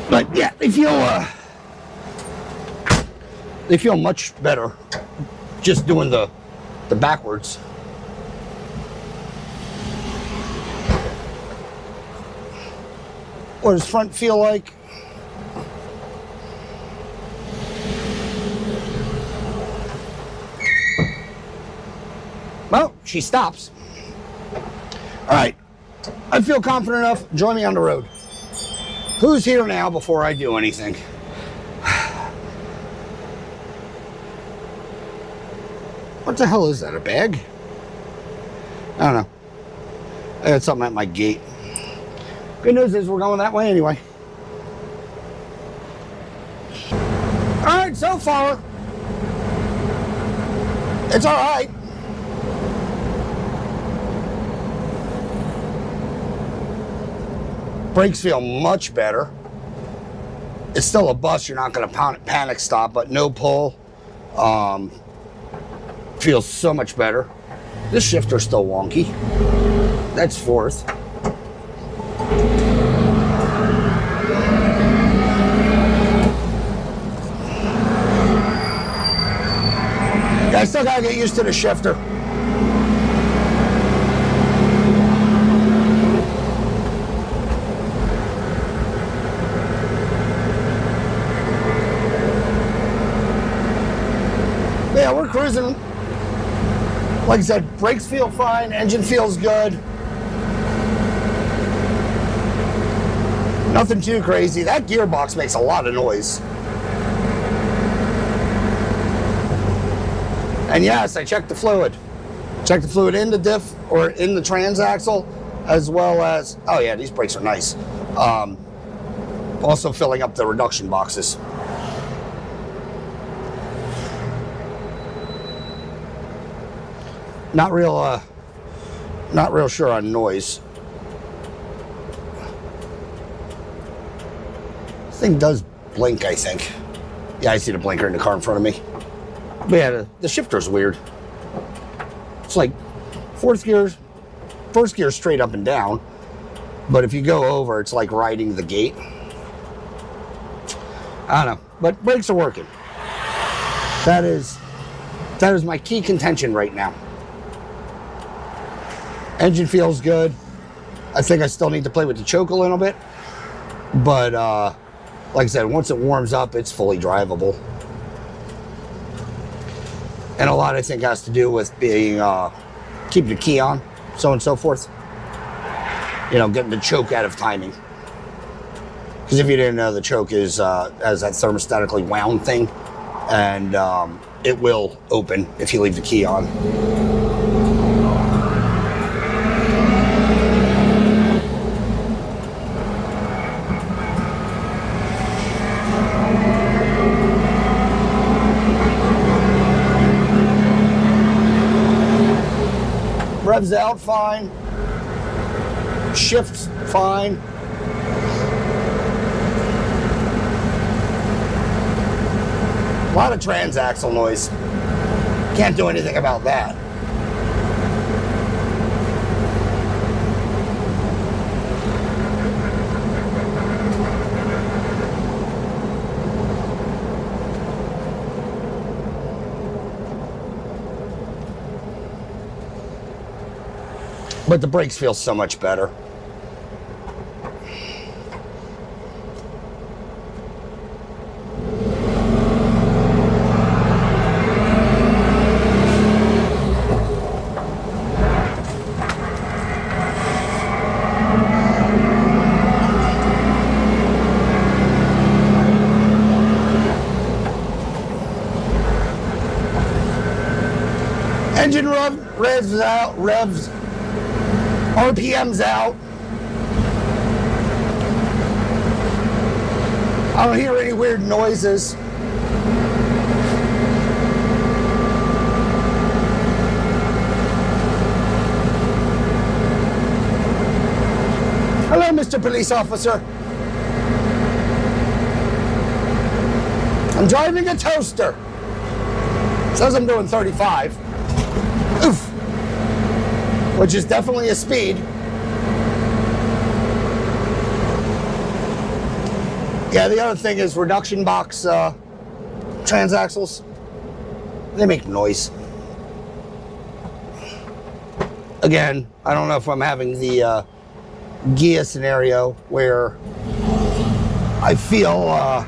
But yeah, they feel much better just doing the backwards. What does front feel like? Well, she stops. All right, I feel confident enough. Join me on the road. Who's here now before I do anything? What the hell is that, a bag? I don't know. I got something at my gate. Good news is we're going that way anyway. All right, so far, it's all right. Brakes feel much better. It's still a bus. You're not going to panic stop, but no pull. Feels so much better. This shifter's still wonky. That's fourth. Yeah, I still gotta get used to the shifter. Yeah, we're cruising. Like I said, brakes feel fine, engine feels good. Nothing too crazy. That gearbox makes a lot of noise. And yes, I checked the fluid. Checked the fluid in the diff or in the transaxle, as well as, oh yeah, these brakes are nice. Also filling up the reduction boxes. Not real sure on noise. This thing does blink, I think. Yeah, I see the blinker in the car in front of me. But yeah, the shifter's weird. It's like first gear straight up and down, but if you go over, it's like riding the gate. I don't know, but brakes are working. That is my key contention right now. Engine feels good. I think I still need to play with the choke a little bit, but like I said, once it warms up, it's fully drivable. And a lot, I think, has to do with being keeping the key on, so on and so forth. You know, getting the choke out of timing. Because if you didn't know, the choke is has that thermostatically wound thing, and it will open if you leave the key on. Revs out fine. Shifts fine. A lot of transaxle noise. Can't do anything about that. But the brakes feel so much better. Engine revs out, RPM's out. I don't hear any weird noises. Hello, Mr. Police Officer. I'm driving a toaster. Says I'm doing 35. Oof. Which is definitely a speed. Yeah, the other thing is reduction box transaxles. They make noise. Again, I don't know if I'm having the Ghia scenario where I feel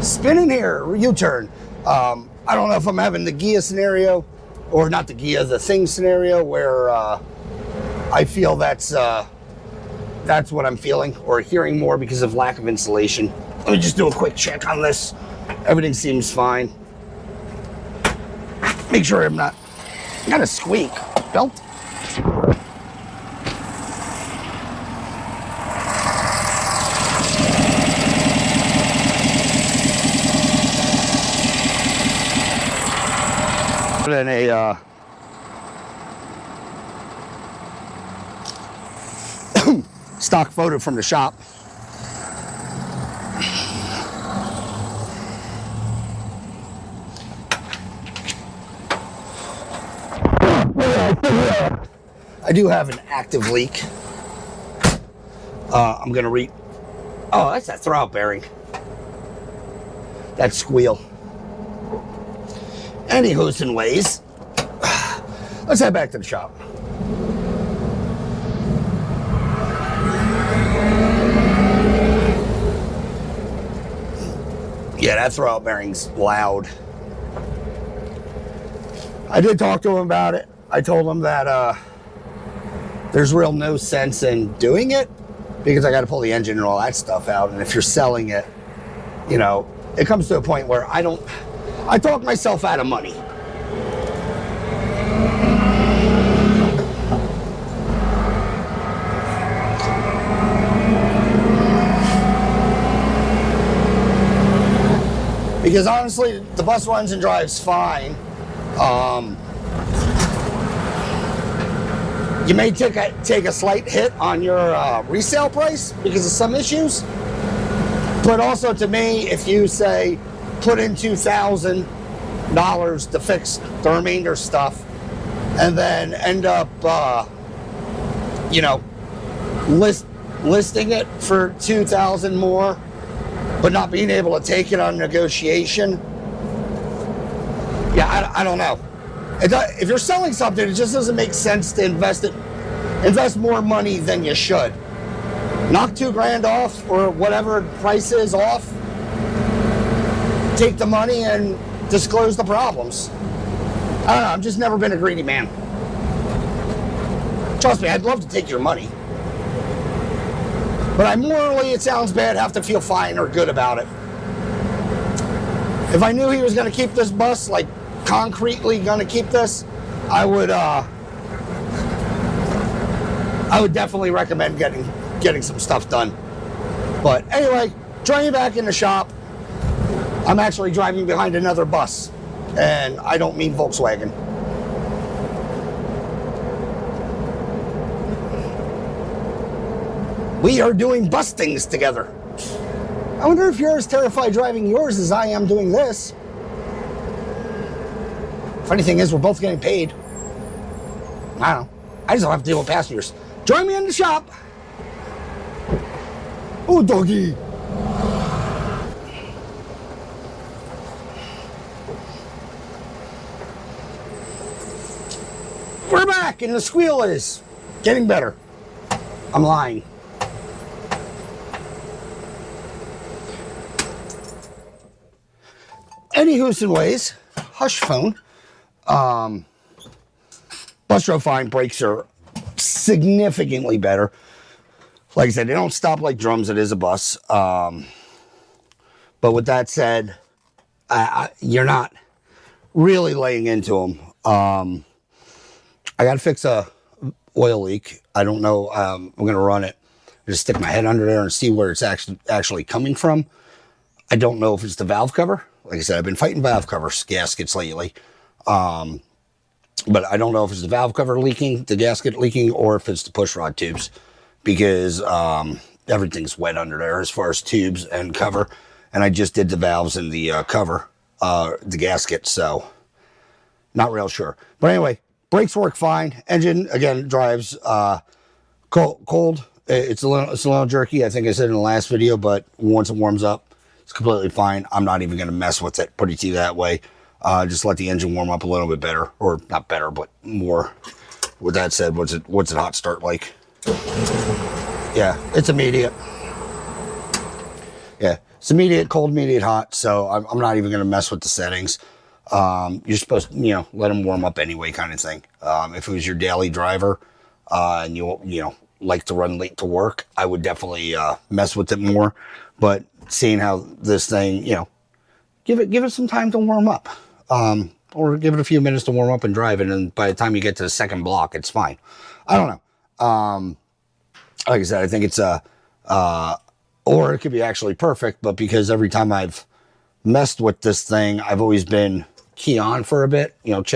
spinning here, U-turn. I don't know if I'm having the Ghia scenario, or not the Ghia, the Thing scenario, where I feel that's what I'm feeling, or hearing more because of lack of insulation. Let me just do a quick check on this. Everything seems fine. Make sure I'm not a squeak. Belt. Put in a stock photo from the shop. I do have an active leak. I'm gonna oh, that's that throwout bearing. That squeal. Anywho's and ways. Let's head back to the shop. Yeah, that throwout bearing's loud. I did talk to him about it. I told him that there's real no sense in doing it because I got to pull the engine and all that stuff out. And if you're selling it, you know, it comes to a point where I talk myself out of money. Because honestly, the bus runs and drives fine. You may take a slight hit on your resale price because of some issues. But also to me, if you say put in $2,000 to fix the remainder stuff and then end up, you know, listing it for $2,000 more, but not being able to take it on negotiation. Yeah, I don't know. If you're selling something, it just doesn't make sense to invest more money than you should. Knock $2,000 off or whatever price is off. Take the money and disclose the problems. I don't know. I've just never been a greedy man. Trust me, I'd love to take your money. But I morally, it sounds bad, have to feel fine or good about it. If I knew he was going to keep this bus, like concretely going to keep this, I would definitely recommend getting some stuff done. But anyway, driving back in the shop, I'm actually driving behind another bus, and I don't mean Volkswagen. We are doing bus things together. I wonder if you're as terrified driving yours as I am doing this. Funny thing is, we're both getting paid. I don't know. I just don't have to deal with passengers. Join me in the shop. Oh, doggy. We're back, and the squeal is getting better. I'm lying. Anywho's and ways, hush phone. Bus drove fine. Brakes are significantly better. Like I said, they don't stop like drums. It is a bus. But with that said, you're not really laying into them. I got to fix a oil leak. I don't know. I'm going to run it. Just stick my head under there and see where it's actually coming from. I don't know if it's the valve cover. Like I said, I've been fighting valve cover gaskets lately. But I don't know if it's the valve cover leaking, the gasket leaking, or if it's the push rod tubes, because everything's wet under there as far as tubes and cover. And I just did the valves and the cover, the gasket, so not real sure. But anyway, brakes work fine. Engine, again, drives cold. It's a little jerky, I think I said in the last video, but once it warms up, it's completely fine. I'm not even going to mess with it, put it to you that way. Just let the engine warm up a little bit better, or not better, but more. With that said, what's it hot start like? Yeah, it's immediate. Yeah, it's immediate, cold, immediate, hot. So I'm not even going to mess with the settings. You're supposed to, let them warm up anyway, kind of thing. If it was your daily driver, and you like to run late to work, I would definitely mess with it more. But seeing how this thing, give it some time to warm up. Or give it a few minutes to warm up and drive it, and by the time you get to the second block, it's fine. I don't know. Like I said, I think it's or it could be actually perfect, but because every time I've messed with this thing, I've always been key on for a bit,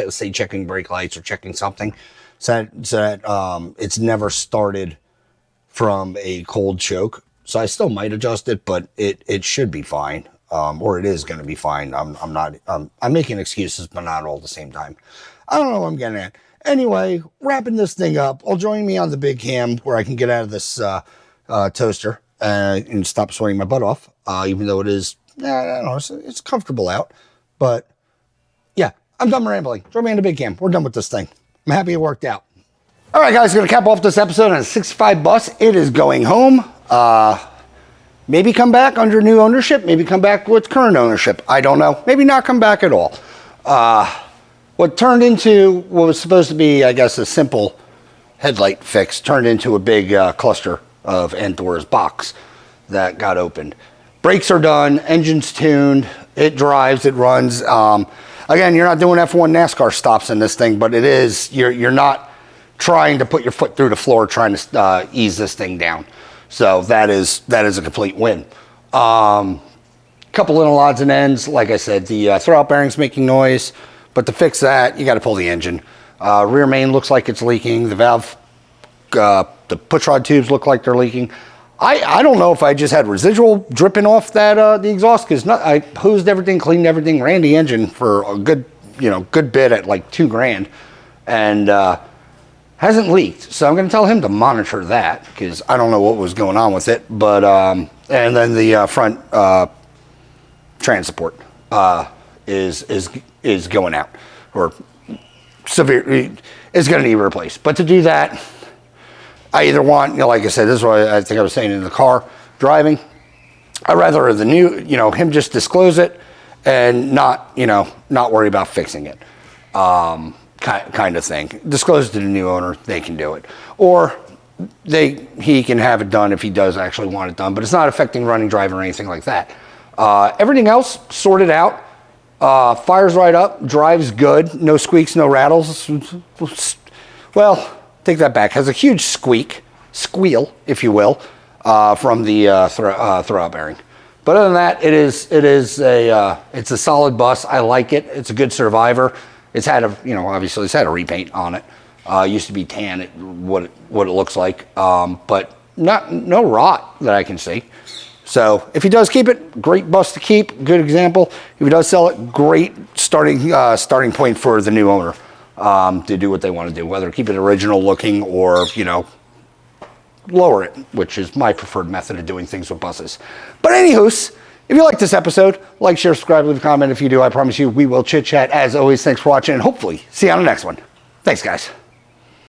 say checking brake lights or checking something, so that it's never started from a cold choke. So I still might adjust it, but it should be fine. Or it is going to be fine. I'm making excuses, but not all at the same time. I don't know what I'm getting at. Anyway, wrapping this thing up. Join me on the big cam where I can get out of this toaster and stop sweating my butt off. Even though it is, I don't know, it's comfortable out. But yeah, I'm done rambling. Join me on the big cam. We're done with this thing. I'm happy it worked out. All right, guys, going to cap off this episode on a 65 bus. It is going home. Maybe come back under new ownership. Maybe come back with current ownership. I don't know. Maybe not come back at all. What turned into what was supposed to be, I guess, a simple headlight fix turned into a big cluster of Pandora's box that got opened. Brakes are done. Engine's tuned. It drives. It runs. Again, you're not doing F1 NASCAR stops in this thing, but it is. You're not trying to put your foot through the floor trying to ease this thing down. So that is a complete win. Couple little odds and ends. Like I said, the throwout bearing's making noise, but to fix that, you got to pull the engine. Rear main looks like it's leaking. The valve, the push rod tubes look like they're leaking. I don't know if I just had residual dripping off that the exhaust, because I hosed everything, cleaned everything, ran the engine for a good bit at like $2,000, and hasn't leaked. So I'm going to tell him to monitor that, because I don't know what was going on with it. But and then the front transport is going out, or severe is going to need replaced. But to do that, I either want, like I said, this is what I think I was saying in the car driving. I'd rather the new, him just disclose it and not worry about fixing it. Kind of thing. Disclose it to the new owner, they can do it. Or he can have it done if he does actually want it done, but it's not affecting running, driving, or anything like that. Everything else sorted out. Fires right up, drives good, no squeaks, no rattles. Well, take that back. Has a huge squeal, if you will, from the throwout bearing. But other than that, it's a solid bus. I like it. It's a good survivor. It's had obviously it's had a repaint on it. Used to be tan, what it looks like, but no rot that I can see. So if he does keep it, great bus to keep. Good example. If he does sell it, great starting point for the new owner to do what they want to do, whether keep it original looking or lower it, which is my preferred method of doing things with buses. But anywho's, if you like this episode, like, share, subscribe, leave a comment. If you do, I promise you we will chit chat. As always, thanks for watching, and hopefully see you on the next one. Thanks, guys.